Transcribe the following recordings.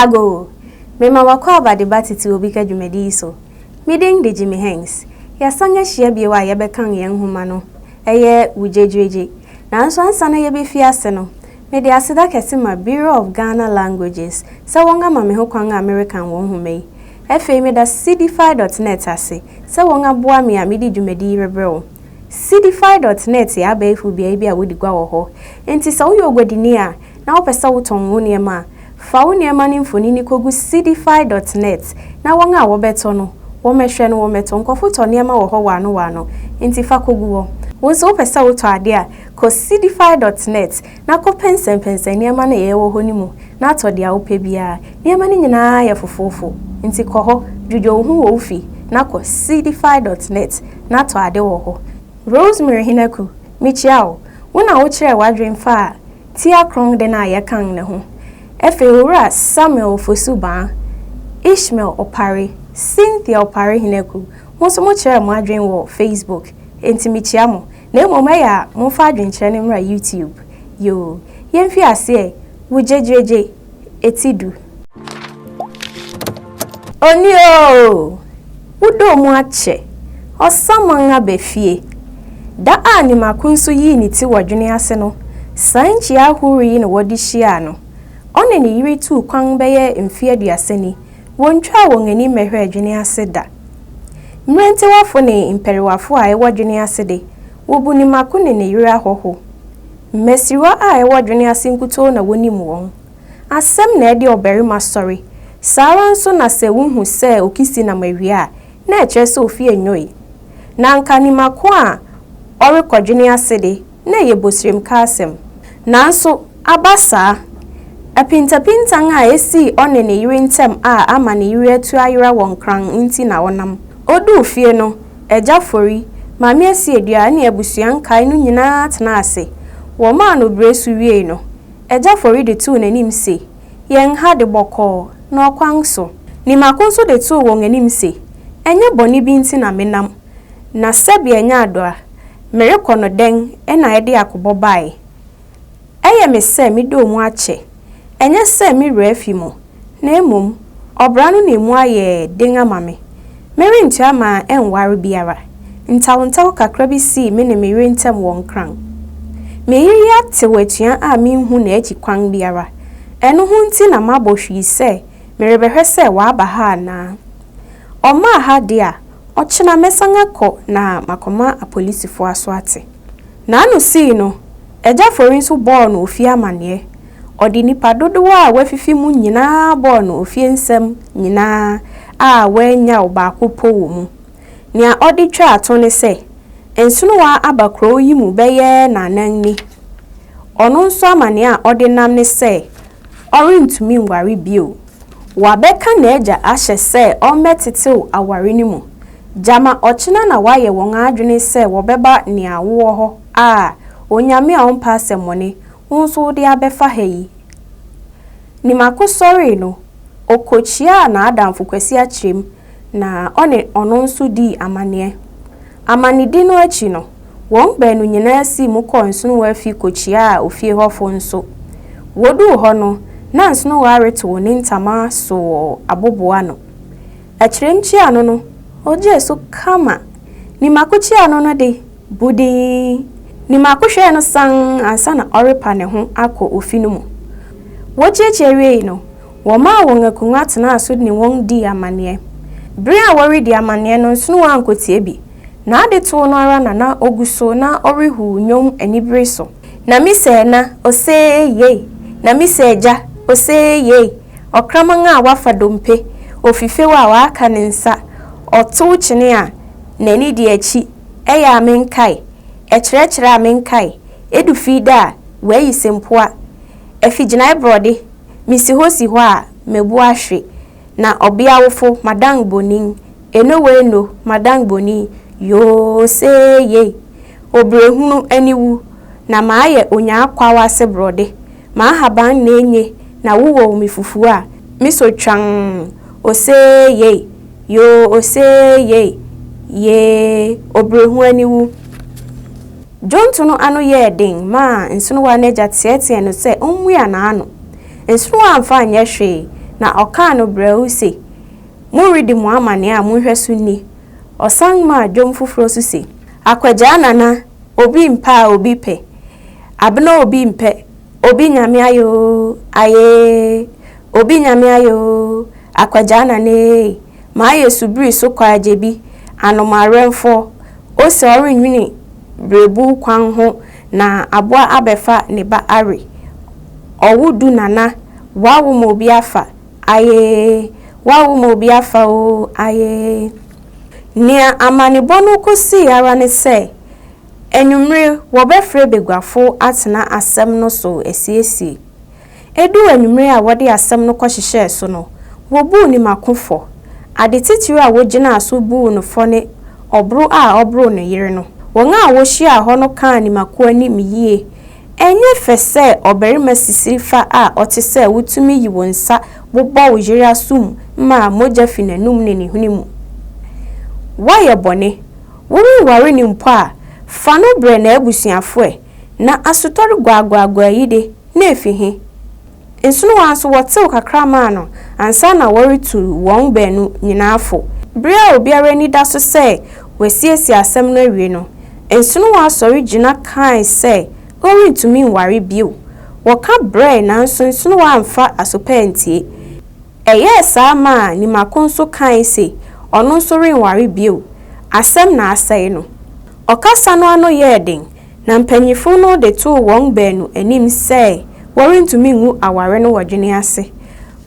Ago, mema wakwa abade batiti obi ka dwumadi so. Miding de Jimmy Hanks. Ya sanga hia bie wa ye bekan ye nhoma no. Eye Gyegyiregye. Nanso ansa na ye be fiase no. Me de aseda kese ma Bureau of Ghana Languages. Sa wonga ma me ho kwan American won home. Efe me da cdfi.net ase. Sa wonga boa me a me di dwumadi rebrɛ. cdfi.net ya ba efu bia bi a wodi gwa wo ho. Enti sa wo yogwadini a na wo pesa wo ton wo niema. Fa wo niema ni mfoni ni kogu cdfi.net na wonga wo beto no. Wo mehwe no wo meto nkofo to niema wo ho wano. Enti fa kogu wo. Wo so pesa wo to ade a ko cdfi.net na ko pensen niema na ye wo ho ni mu na to de a wo pe bia niema ni nyina ya fofofo. Enti ko ho dwudwo hu wo fi na ko cdfi.net na to ade wo ho. Rosemary Hinaku michiao wona wo kire wadwen fa ti akron de na ye kan ne ho. Efe owura Samuel Fosuba, Ishmael Opare, Cynthia Opare Hinaku. Mo so mo kire mo adwen wo Facebook. Enti michia mo na emoma ya mo fa adwen kire ne mra YouTube. Yo, yemfi ase wo Gyegyiregye etidu. Onio! Udo mu ache. Osaman abefie. Da ani makunso yi ni ti wadwene ase no. Sanchi ahuri yi na wodi hia no. One ni yiri tu kwan beye mfie aduasani. Wontwa won ani mehwe adwene ase da. Mrente wafo ne imperiwafo a ewo adwene ase de. Wobu ni makune ne yiri ahoho. Mmesiwa a ewo adwene ase nkuto na wonim won. Asem na ede oberima sorry. Sara nso na se wuhu se okisi na mawia na eche se ofie enyoyi. Na nka ni mako a orekodwene ase de na ye bosrem ka asem. Nanso abasa apinta nga esi one ne yiri ntem a ama ne yiri atu ayira won kran nti na wonam. Odu fie no eja fori mame esi edua na ebusuan kai no nyina tena ase. Wo ma no bresu wie no eja fori de tu nanim se yen ha de boko na okwan so ni makonso de tu won anim se enye boni bi nti na menam na sebi enya adoa mereko no den na ede akobo bai eye me se mi do mu ache enye se mi refi mo na emom obra no na mu aye denga mame meri ntu ama enware biara ntawo kakra bi si me ne meri ntem won kran me yiri ate watua a mi hu na echi kwan biara eno hu nti na mabohwi se merebehwe se wa aba ha na oma ha dia ochina mesanga ko na makoma apolisifo aso ate na anu si no eja forin so ball no ofie amane odi nipa dodo a wafifi mu nyina ball no ofie nsem nyina a wanya obako po wo mu nia odi twa ato ne se ensunu wa abakro yi mu beye na nanni ono nso amane a odi nam ne se orintumi ngware bio wa beka na eja ahye se o metitew aware ni mu jama ochina na waye won adwene se wo beba ni awo ho a onyame a ompa asemone nso de abefa hayi ni makosori no okochia na adamfo kwasi achim na ono nso di amane di no achi no won ba no nyina si mu konso wa fi kochia ofie hofo nso wodu ho no na nso no wa reto ni ntama so aboboa no achiremchi ano no oje so kama ni makochi ano no de budi ni makohwe no san ansa na orepa ne ho akọ ofinu mu wochechewe no wo ma won akunwa tena aso ni won di amane bre a wori di amane no nso no ankotie bi na ade to no ara na oguso na orehu nyom anibre so na mi se na ose ye na mi se eja ose ye okraman a wafa dompe ofife wa aka ne nsa oto chine a nani di achi eya amenkai ekyerɛkyerɛ amenkai edufida weyi sempoa efigina brode misi hosi ho a mebu ahwe na obia wofo madang bonin eno madang boni yo say ye obrehunu aniwu na maaye onya akwa wase brode ma haban na enye na wuwo mifufu a misotwan oseye yo oseye ye obrehu aniwu jonto no ano ye den ma nsunu wa neja tiete no se onwu ya na ano nsunu wa amfa anya hwe na Akan no brɛu se muridi mu amane a munhwɛ so ni osan ma dwom foforo so se akwagya nana obi mpa obi pɛ abena obi mpɛ obi nyame ayo aye obi nyame ayo akwagya nana ma yesubiri so kwaje bi anomaremfo o se orenwini brebu kwan ho na aboa abefa ne ba are owudu nana wawo mo bi afa aye wawo mo bi afa o aye nia amane bonu kosi ara ne se enwumre wo befre begwafo atena asem no so esiesi edu enwumre a wode asem no kohihye so no wo bu ni makofo ade titiri a wogina aso bu no fo ne obro a obro no yire no won a wo hia ho no kan ni mako ani miye enye fese oberima sisirifa a otese wutumi yi wonsa bobbo wo yire asum ma moja finanum ne ne hunimu waye bone wori ware ni mpo a fa no bre na abusuafo na asotori gwagwagwa yide na efihi ensunu wanso wotew kakra ma no ansa na wori tu won benu nyinaafo bria obiara ni da so se wasiesi asem no awie no ensunu wasori gina kan se wori tumi nware bio woka bre na ensunu wa amfa asopantie eye sa ma ni makonso kan se ono sori nware bio asem na asai no okasa no ano yeden na mpanyifo no de to won benu anim se wori ntumi ngu aware no wadwene ase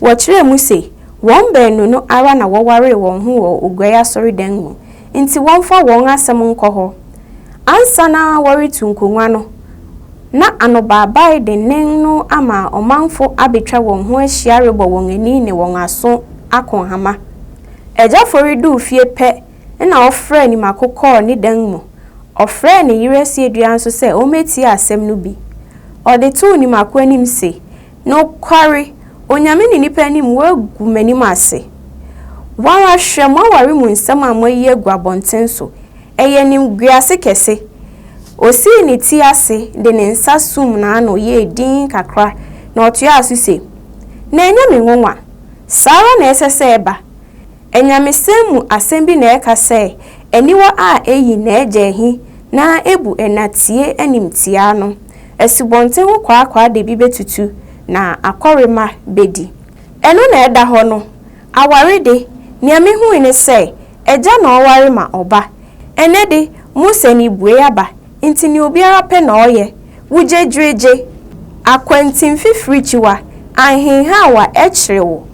wo kire mu se won benu no ara na wo ware won ho wo ogwaya sori dan mu nti won fa won asem nkoho ansa na wori tunkonwa no na anobabai de nen no ama omanfo abetwa won ho ahia rebo won ani ne won aso akon hama eja fori du fie pe na ofre ni makokọ ni dan mu ofre ni yiresi aduan so se o meti asem no bi ode tu ni mako anim se no kware onyame ni nipa anim wagu manim ase wara hwem aware mu nsem amoyi aguabonten so eye nim guase kese osi ni ti ase de ne nsa sum na no ye din kakra na otua aso se na enyame nwonwa sara na esese eba enyame semu asembi na eka se eniwa a eyi na ejehi na ebu enatie animtia no esibonten ho kwa de bi betutu na akorema bedi eno na eda ho no aware de niame hu ni se eja na oware ma oba ene de musa ni bue aba nti ni obiara pe na oye Gyegyiregye akwantin fifiri chiwa anhenha wa echirewo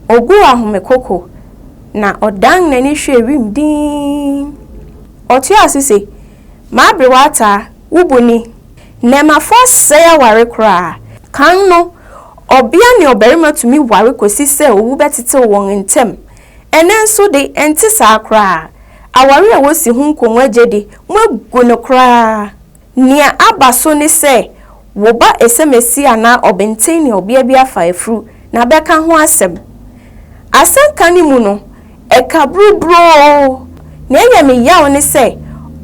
ogu ahomekoko na odan na ni hwerim din otu asise ma brewata wubuni nema fo ya ware kra kan no obia ne oberima tumi ware kosi se owu betete won ntem ene nso de enti sa kra aware a wosi hu nkonwa gyede magu no kra nia abaso ne se wo ba esemesi ana obenten ne obia bia fa afru na beka ho asem asanka ni mu no ekabrubro na yeme yawo ne se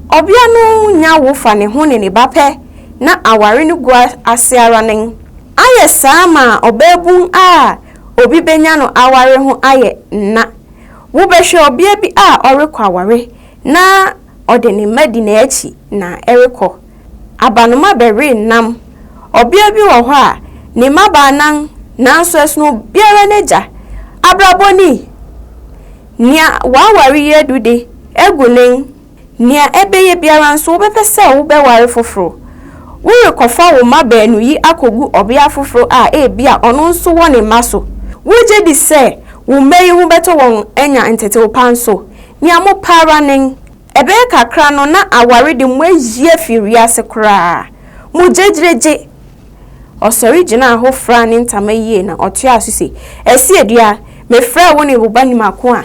obia no nya wo fa ne ho ne bape na aware ni gwa asiara nen aye sama obebun a obi benya no aware ho aye na wo behwe obia bi a orekwa aware na ode ne madi na echi na ereko abanoma bere nam obia bi wo ho a ne maba nan nanso esno biara neja abraboni nia waware yedude egunen nia ebeye biara nso wo bepese wo beware foforo wuri kofa wo mabenu yi akogu obia foforo a ebia ono nso wo ne maso wuje di se wo meyi hu beto won enya ntete wo panso nia mo para nen ebe kakra no na aware de mo yie firiase kra mo Gyegyiregye osori gina ho fra ne ntamayie na otua asuse esi edua me fra wo ne boba ni mako a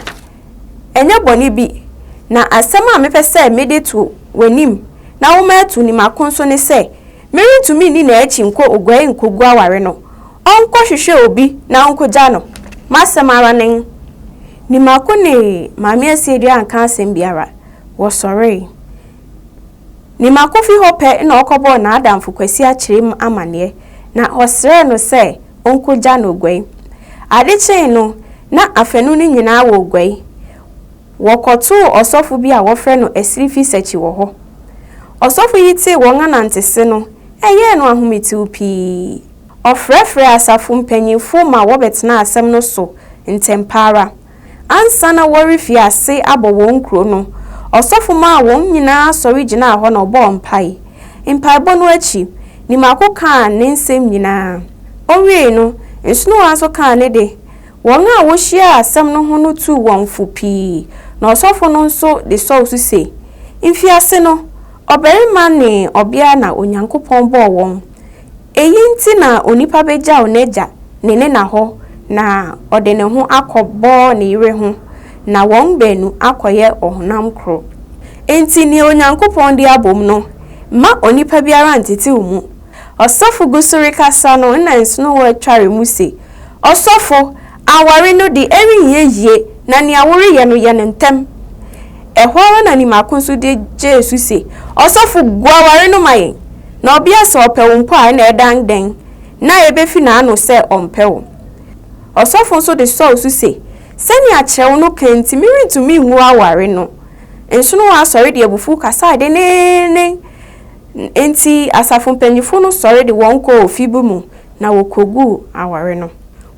enya boni bi na asema me pese medetu wanim na wo metu ni mako nso ne se meri to me ni na echi nko ogwai nkogu aware no onko hwehwe obi na onko ja no masemara nen ni mako ne maami asiedu anka asem biara wo sorry ni mako fi hope na okobo na adamfo kwasi akire amane na osere no se onko ja no ogwai Adeche no na afenu ni nyina wo gwai wokoto osofu bi a wofre no esirifi sachi wo ho osofu yiti won anantese no eye no ahometi opi ofrefre asafu mpanyinfo ma wobetena asem no so ntempara ansa na worifi ase abo won kro no osofu ma won nyina sori gina ho no bo mpai bo no achi ni makoka ne nsem nyina owie no nsunu aso ka ne de won a wo hia asem no ho no tu won fupi na osofu no nso de so se mfi ase no oberima ne obia na onyankopon bo won eyi nti na onipa beja oneja ne na ho na ode ne ho akobo ne ire ho na won benu akoye ohunam kro enti ni onyankopon de abom no ma onipa biara ntete umu osofu gusuri kasa no na nsno wa tware mu se osofu aware no de eri yeye na ni awore ye no ye ntem ehwara na ni makonso de Jesu se osofu gwaware no maye na obia se opewumpo a na edan den na ebefi na anu se ompewo osofu so de so se seni a chewo no kenti mirintumi hu aware no nsunu wa sori de abufu kasa de ne enti asafo mpanyifo no sori de wonko ofibu mu na wokogu aware no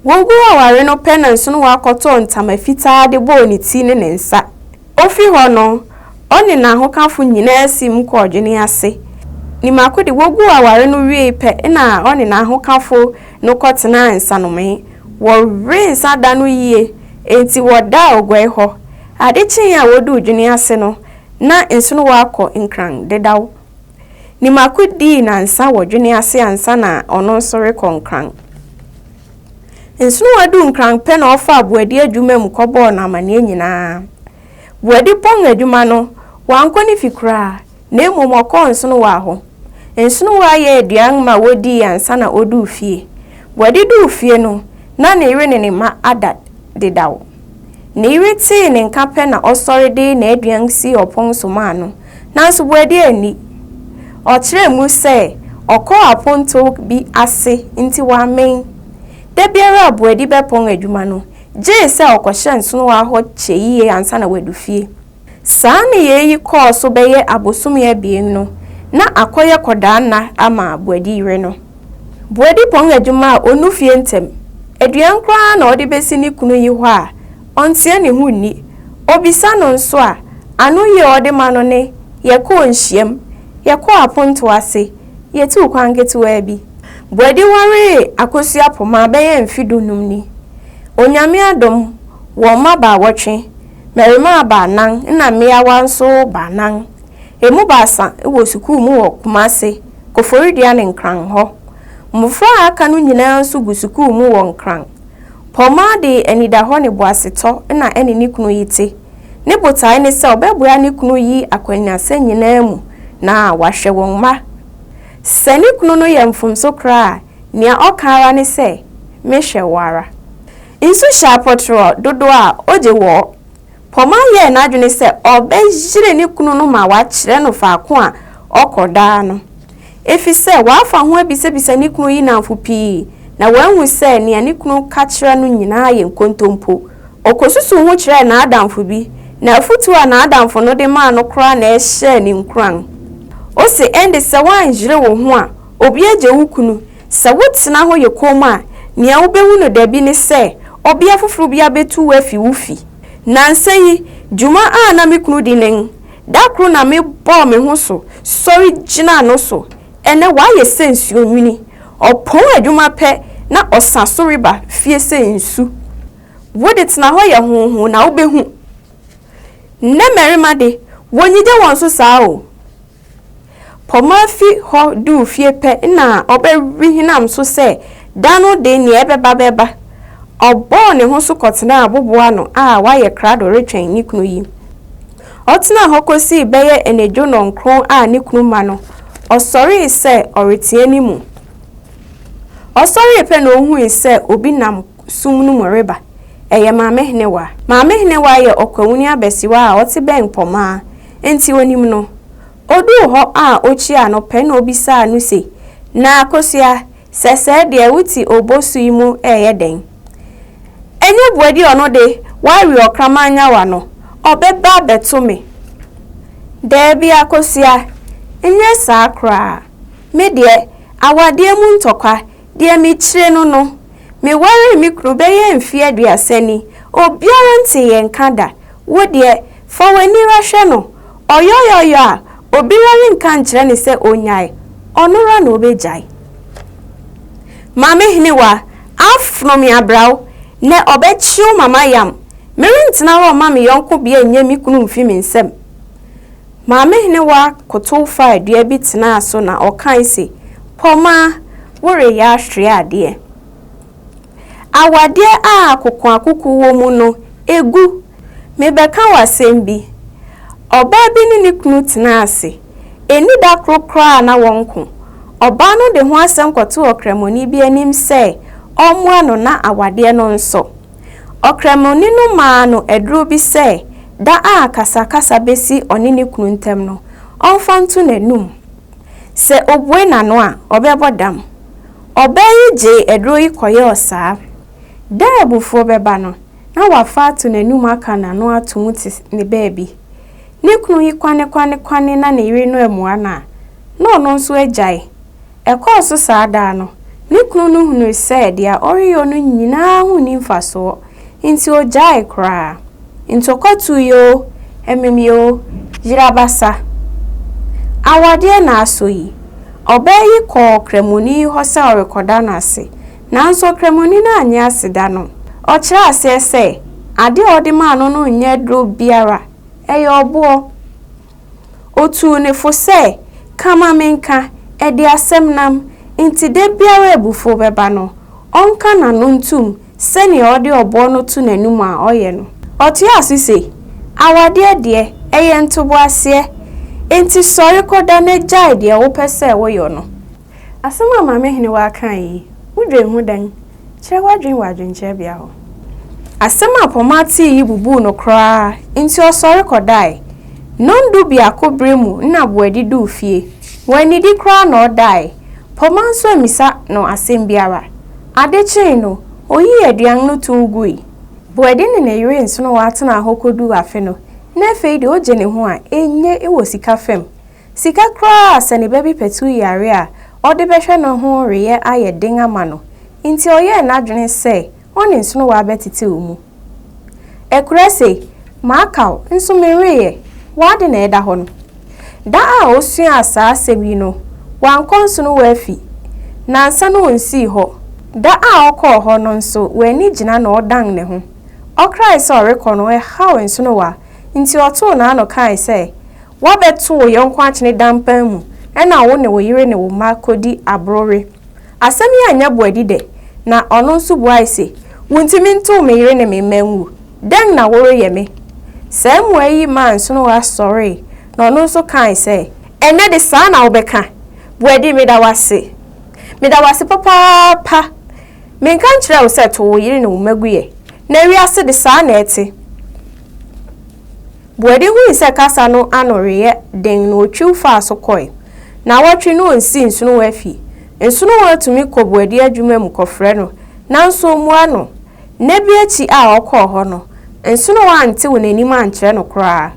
wogu aware no pena nsunu wa koto ntama fita de bo ni ti ne nsa ofi ho no oni na hokafo nyina asim ko odwene ase ni makodi wogu aware no wie pe na oni na hokafo no kotena nsa no me wo rinsa da no yie enti woda ogwe ho adechi ya wodu odwene ase no na nsunu wa akọ nkran dedaw ni makodi na nsa wodwene ase ansa na ono sore konkran nsunu wadu nkran pe na ofa abuadi adwuma mu kobo na amane nyina buadi pon adwuma no wanko ni fikura na emomoko nsunu wa ho nsunu wa ye aduan ma wodi ansa na odu fie buadi du fie no na ne ire ne ma ada dedaw ne ire ti ne nka pe na osore de na aduan si opon so ma no nanso buadi ani o kire mu se okọ aponto bi ase nti wa men de biara abuadi bepon adwuma no je se okohye nsunu wa ho cheyiye ansa na wadu fie saa ne yeyi ko so beye abosom ya bien no na akoye koda na ama abuadi ire no buadi pon adwuma onu fie ntem aduan kra na odi besi ni kunu yi ho a ontie ne hu ni obisa no nso a anu ye odi ma no ne ye ko nhiem ye ko aponto ase ye tu kwangetu wa bi buadi ware akosia poma beye mfidunum ni onyame adom wo ma ba wotwe merima ba nan na mea wanso ba nan emu basa ewo suku mu wo kumase koforidua ne nkran ho mufra aka no nyina nso gusuku mu wo nkran poma de enida ho ne boaseto na eni ni kunu yite ne botai ne se obebua ne kunu yi akwanya se nyina mu na wahwe won ma sani kunu no ye mfumso kra nia okara ne se mehwe wara insu shapotro dodo a oje wo poma ye na adwene se obejire ni kunu no ma wa kire no faako a okoda no efi se wa fa ho abisebisa ni kunu yi na mfupi na wanhu se ne ni kunu ka kire no nyina ye nkontompo okosusu ho kire na adamfo bi na afutu a na adamfo no de ma no kra na ehye ni nkran o se ende se wan jire wo ho a obi aje wukunu se wotena ho ye koma nia wo behu no dabi ne se obia foforo bia betu wafi wufi nanse yi juma a na mekunu dinen dakro na me bo me ho so sorry gina no so ene wa ye sensu onwini opon adwuma pe na osaso riba fie sensu wode tena ho ye honho na wo behu ne merima de wonyide won so saa o poma fi ho du fie pe na obewi hinam so se dano de ni ebeba beba obo ne ho so kotena aboboa no a wa ye krado retwen ni kunu yi otena hokosi beye enejo no nkron a ni kunu ma no osori se oretie ni mu osori pe no hu se obi nam sum no moreba eye maame hnewa ye okwawuni abesiwa a ote ben poma enti onim no odu ho a ochia no pe na obisa anu se na akosia sese de wuti obosu imu eye den Enye Boadi ono de wari okramanya wa no obeba beto me debi akosia enye saa kra me de awade mu ntokwa de mi kire no me wari mi kru beye mfie aduasani obiara nte ye nkada wo de fo wani rahwe no oyoyoyo a obirari nka nkire ne se onyai onora na obejai mame hiniwa afno mi abraw ne obechiu mama yam merintina ho mama yonko bia enye mi kunu mfi mi nsem mame hiniwa koto fa adua bi tena aso na okan se poma wore ya hwe ade awade a akuku wo mu no egu mebeka wasem bi oba bi ni kunu tena ase eni da krokra na wonko oba no de ho asem kwato okramoni bi anim se omoa no na awade no nso okramoni no ma no edro bi se da a kasa besi onini kunu ntem no onfantu nanum se obwe na no a obebodam obayi je edro yi koye osa da ebufo beba no na wafatu nanum aka na no atumuti ne bebi ni kunu yi kwane na ne yiri no emua na no nso agyae ekoso saada no ni kunu no hunu se dia oriyo no nyina hu ni mfaso nti ogyae kra ntokotu yo ememio jirabasa awade na asoyi obayi ko kremoni hosa orekoda na ase nanso kremoni na anya aseda no okira ase se ade ode ma no nya dro biara eyo obo otu ne fo se kama menka ede asem nam nti de biara ebufo beba no onka na no ntum se ne ode obo no tu nanum a oye no otu asise awade de eye ntobo ase enti sori koda na jai de wo pese wo yo no asema mama hene wa kan yi wudwe hu dan kire wadwen kire bia ho asema pomati yi bubu no kra enti osori kodai nondu bia kobremu na Boadi du fie wani di kra no dai pomanso amisa no asem biara adechi no oyi aduan no tungui Boadi ne yire nso no watena hokodu afe no na fei de oje ne ho a enye ewo sika fem sika kra sene baby petu yare a ode behwe no ho reye aye den ama no nti oye na adwene se oni nso no wa betete omu ekurese makaw nso mereye wade na eda ho no da a osua asase bi no wankonso no wafi na nsa no onsi ho da a okọ ho no nso wani gina na odan ne ho okrai se oreko no haw nso no wa nti oto na ano kai se wabeto yonko achene dampan mu ena wo ne wo yire ne wo makodi abrore asem ya anya Boadi de na ono nso buai se wontimi nto me yire ne me manwu den na woro ye me sam wayi man so no wa sorry na ono nso kai se ene de sa na obeka Boadi me da wase papa me kan kire wo se to wo yire ne wo maguye na wiase de sa na ete Boadi hu se kasa no anoriye den no twu fa so koi na watwe no nsi nsu no wafi nsu no watumi ko Boadi adwuma mu kofre no nanso mu ano na bi achi a okọ ho no nsu no wante wonani ma nkire no kra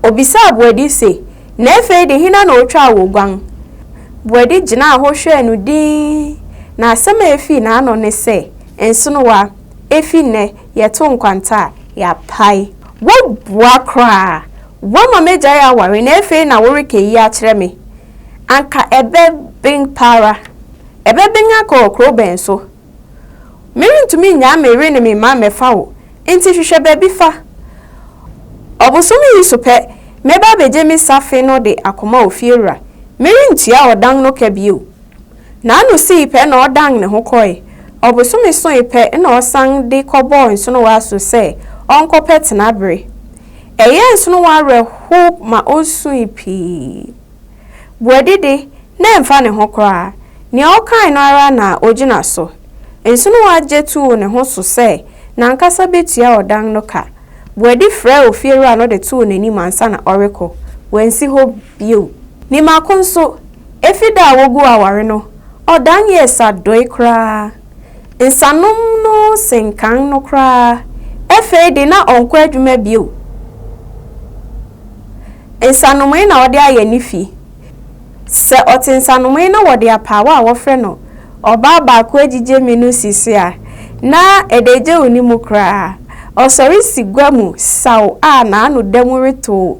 obisa Boadi se na efe de hina na otwa wo gwan Boadi gina ahohwe no din na asema efi na ano ne se nsu no wa efi ne yeto nkwanta ya pai wo bua kra wo mameja ya ware na efe na worike yi a kire me anka ebe bin para ebe bin akọ ben so merintumi nya mere ne me ma mefa wo enti hwehwe ba bi fa obusumi yi so pe meba beje mi safe no de akoma ofiera merintia odan no kabio na anu si pe na odan ne ho koi obusumi so ipe na osan de kobo nso no waso se onko pet na bre eye nso no ware ho ma osu ipi Boadi de na mfa ne ho kra ne okan no ara na ogina so nso no waje tu ne ho so se na nkasa betua odan no ka Boadi frɛ ofiera no de tu nani mansa na oreko wansi ho bio ni makonso efida wogu aware no odan yesa doi kra Nsanom no senkan no kra. Efe de na onko adwuma bio. Nsanom na wode aye nifi. Se otinsanom na wode apawa a wofre no. Oba ba ko agije menu sisi a na edeje onimu kra. Osori sigwamu saw a na anu demu reto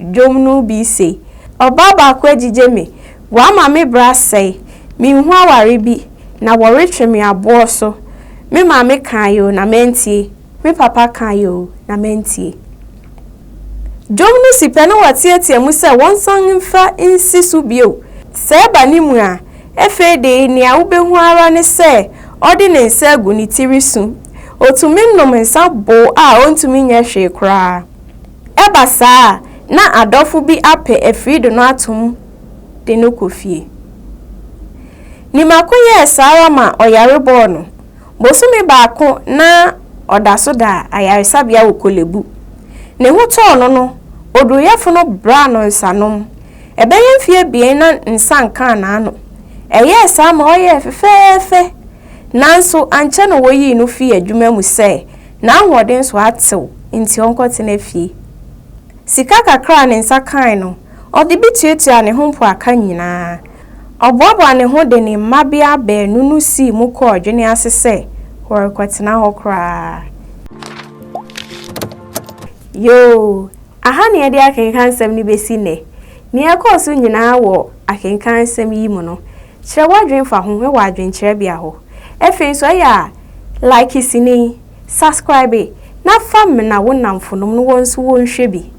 dwomnu bi se. Oba ba ko agije me wa ma me bra sei mi hu aware bi na wo retwe me abo so. Me ma me kan yo na mentie. Me papa kan yo na mentie. Dwomnu sipe no watietie mu se wonsan mfa insisu bio. Se ba ni mu a efe de ni a wobehu ara ne se odi ne nsa agu ni tirisu. Otumi nnom nsa bo a ontumi nya hwe kra. Eba saa na adofo bi ape efrido no atom de no kofie. Ni makoye sara ma oyare bo no. Bosumi baako na odaso da ayaresabia wo kolebu. Ne hoto no oduyefo no bra no nsanom. Ebeye mfie bien na nsanka na ano. Eye sa ma oye fefefe. Nanso anche no woyi no fie adwuma mu se na ahoden so atew nti onkote na fie. Sika kakra ne nsa kan no odi bituetua ne ho mpo aka nyina. Oboabo ne ho de ne mabia be nunu si mu ko odwene asese workwatena hokra. Yo, aha ne ade akenkan sem ni besi ne. Ne akoso nyina wo akenkan sem yi mu no. Kire wadwen fa ho we wadwen kire bia ho. Efe so ya like sini subscribe na fam na wonamfonom no wonso wonhwe bi.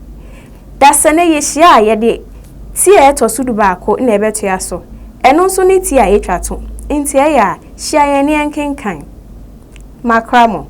Da sene ye hia ye de tie to sudu baako na ebeto ya so. Eno so ne tie a etwato. Ntie ya hia ye ne enkenkan. Makramo